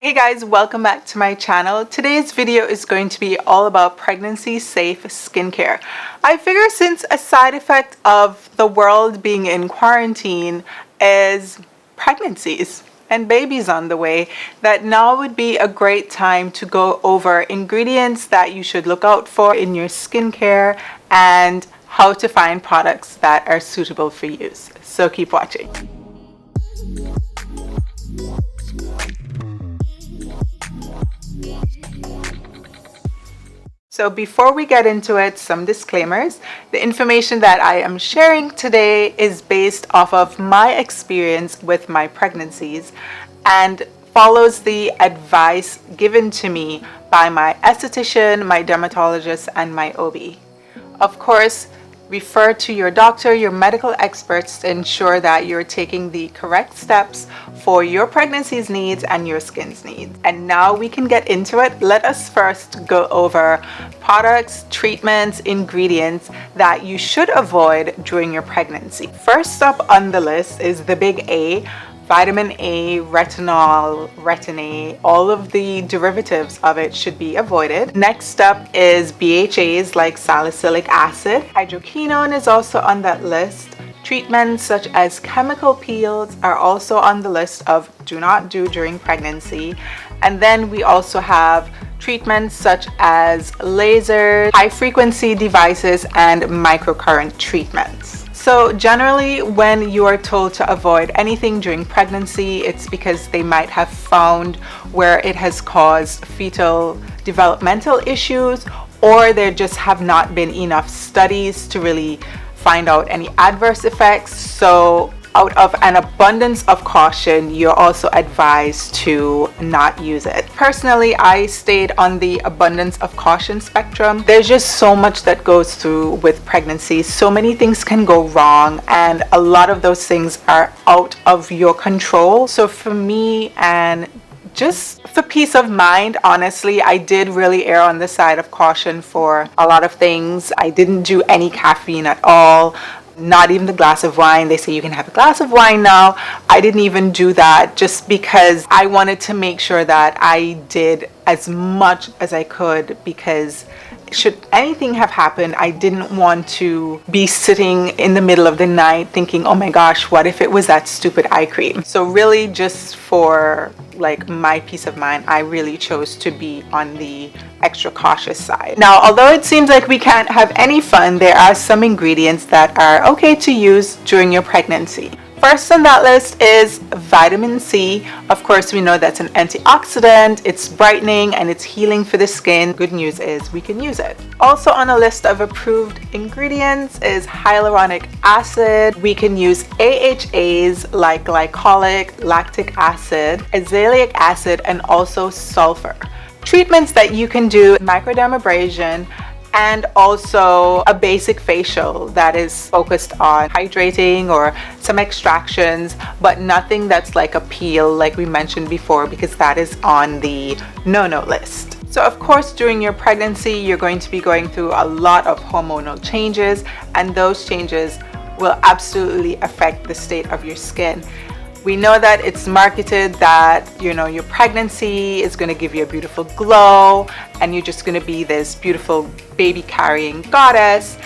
Hey guys, welcome back to my channel. Today's video is going to be all about pregnancy safe skincare. I figure since a side effect of the world being in quarantine is pregnancies and babies on the way, that now would be a great time to go over ingredients that you should look out for in your skincare and how to find products that are suitable for use. So keep watching. So before we get into it, some disclaimers. The information that I am sharing today is based off of my experience with my pregnancies and follows the advice given to me by my esthetician, my dermatologist, and my OB. Of course, refer to your doctor, your medical experts to ensure that you're taking the correct steps for your pregnancy's needs and your skin's needs. And now we can get into it. Let us first go over products, treatments, ingredients that you should avoid during your pregnancy. First up on the list is the big A. Vitamin A, retinol, retin-A, all of the derivatives of it should be avoided. Next up is BHAs like salicylic acid. Hydroquinone is also on that list. Treatments such as chemical peels are also on the list of do not do during pregnancy. And then we also have treatments such as lasers, high frequency devices, and microcurrent treatments. So generally when you are told to avoid anything during pregnancy, it's because they might have found where it has caused fetal developmental issues, or there just have not been enough studies to really find out any adverse effects. So out of an abundance of caution, you're also advised to not use it. Personally, I stayed on the abundance of caution spectrum. There's just so much that goes through with pregnancy. So many things can go wrong, and a lot of those things are out of your control. So for me, and just for peace of mind, honestly, I did really err on the side of caution for a lot of things. I didn't do any caffeine at all. Not even the glass of wine. They say you can have a glass of wine now. I didn't even do that, just because I wanted to make sure that I did as much as I could, because should anything have happened, I didn't want to be sitting in the middle of the night thinking, oh my gosh, what if it was that stupid eye cream? So really, just for like my peace of mind, I really chose to be on the extra cautious side. Now, although it seems like we can't have any fun, there are some ingredients that are okay to use during your pregnancy. First on that list is vitamin C. Of course, we know that's an antioxidant, it's brightening and it's healing for the skin. Good news is we can use it. Also on a list of approved ingredients is hyaluronic acid. We can use AHAs like glycolic, lactic acid, azelaic acid, and also sulfur. Treatments that you can do: microdermabrasion, and also a basic facial that is focused on hydrating, or some extractions, but nothing that's like a peel like we mentioned before, because that is on the no-no list. So of course, during your pregnancy, you're going to be going through a lot of hormonal changes, and those changes will absolutely affect the state of your skin. We know that it's marketed that, you know, your pregnancy is going to give you a beautiful glow and you're just going to be this beautiful baby carrying goddess,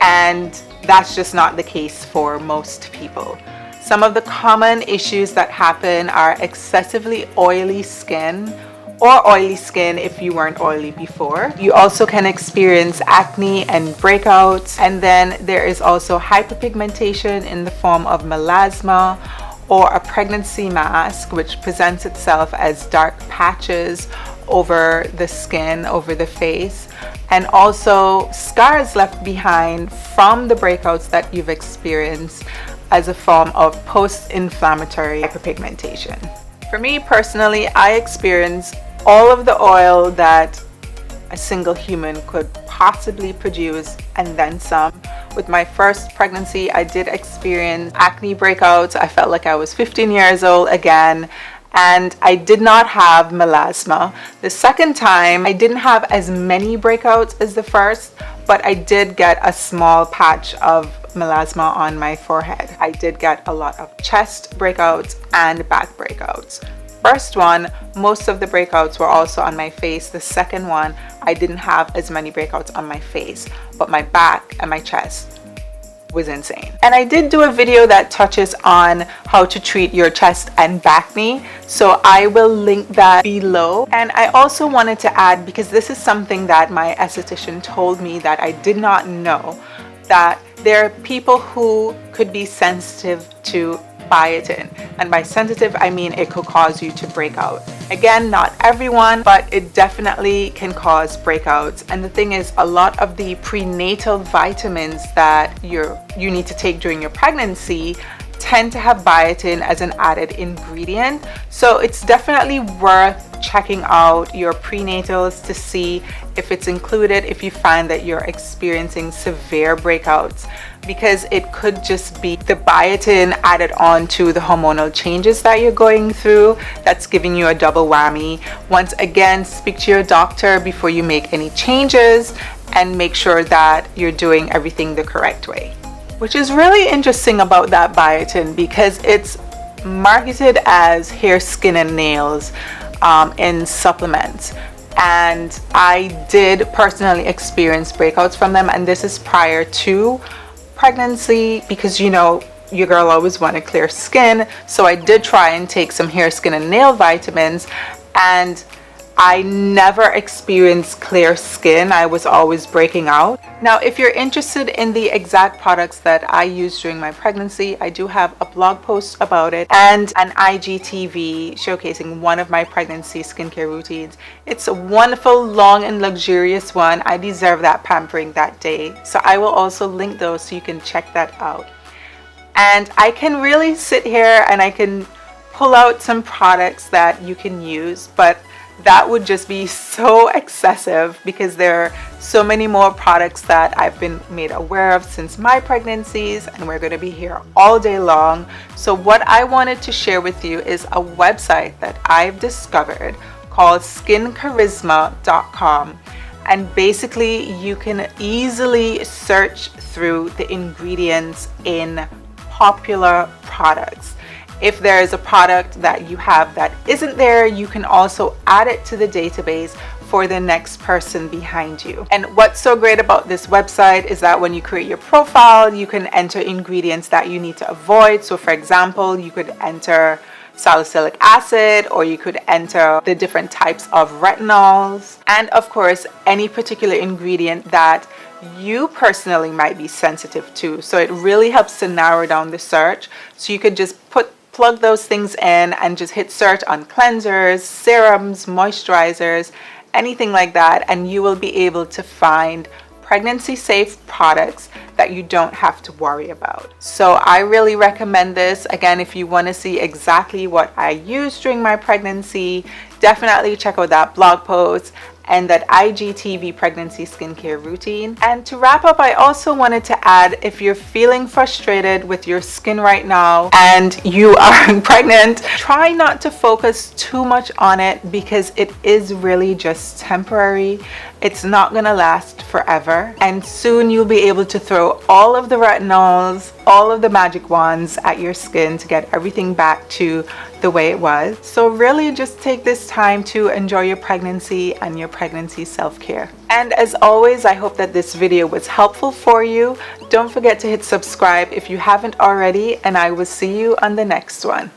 and that's just not the case for most people. Some of the common issues that happen are excessively oily skin, or oily skin if you weren't oily before. You also can experience acne and breakouts, and then there is also hyperpigmentation in the form of melasma, or a pregnancy mask, which presents itself as dark patches over the skin, over the face, and also scars left behind from the breakouts that you've experienced as a form of post-inflammatory hyperpigmentation. For me personally, I experienced all of the oil that a single human could possibly produce and then some. With my first pregnancy, I did experience acne breakouts. I felt like I was 15 years old again, and I did not have melasma. The second time, I didn't have as many breakouts as the first, but I did get a small patch of melasma on my forehead. I did get a lot of chest breakouts and back breakouts. first one, most of the breakouts were also on my face. The second one, I didn't have as many breakouts on my face, but my back and my chest was insane. And I did do a video that touches on how to treat your chest and bacne, so I will link that below. And I also wanted to add, because this is something that my esthetician told me that I did not know, that there are people who could be sensitive to biotin, and by sensitive I mean it could cause you to break out. Again, not everyone, but it definitely can cause breakouts. And the thing is, a lot of the prenatal vitamins that you need to take during your pregnancy tend to have biotin as an added ingredient, so it's definitely worth checking out your prenatals to see if it's included if you find that you're experiencing severe breakouts, because it could just be the biotin added on to the hormonal changes that you're going through that's giving you a double whammy. Once again, speak to your doctor before you make any changes and make sure that you're doing everything the correct way. Which is really interesting about that biotin, because it's marketed as hair, skin, and nails in supplements. And I did personally experience breakouts from them, and this is prior to pregnancy, because you know your girl always wanted clear skin. So I did try and take some hair, skin, and nail vitamins, and I never experienced clear skin. I was always breaking out. Now, if you're interested in the exact products that I used during my pregnancy, I do have a blog post about it and an IGTV showcasing one of my pregnancy skincare routines. It's a wonderful, long, and luxurious one. I deserve that pampering that day. So I will also link those so you can check that out. And I can really sit here and I can pull out some products that you can use, but that would just be so excessive, because there are so many more products that I've been made aware of since my pregnancies, and we're going to be here all day long. So what I wanted to share with you is a website that I've discovered called skincharisma.com, and basically you can easily search through the ingredients in popular products. If there is a product that you have that isn't there, you can also add it to the database for the next person behind you. And what's so great about this website is that when you create your profile, you can enter ingredients that you need to avoid. So for example, you could enter salicylic acid, or you could enter the different types of retinols, and of course any particular ingredient that you personally might be sensitive to. So it really helps to narrow down the search. So you could just plug those things in and just hit search on cleansers, serums, moisturizers, anything like that, and you will be able to find pregnancy safe products that you don't have to worry about. So I really recommend this. Again, if you want to see exactly what I used during my pregnancy, definitely check out that blog post and that IGTV pregnancy skincare routine. And to wrap up, I also wanted to add, if you're feeling frustrated with your skin right now and you are pregnant, try not to focus too much on it, because it is really just temporary. It's not gonna last forever, and soon you'll be able to throw all of the retinols, all of the magic wands at your skin to get everything back to the way it was. So really just take this time to enjoy your pregnancy and your pregnancy self-care. And as always, I hope that this video was helpful for you. Don't forget to hit subscribe if you haven't already, and I will see you on the next one.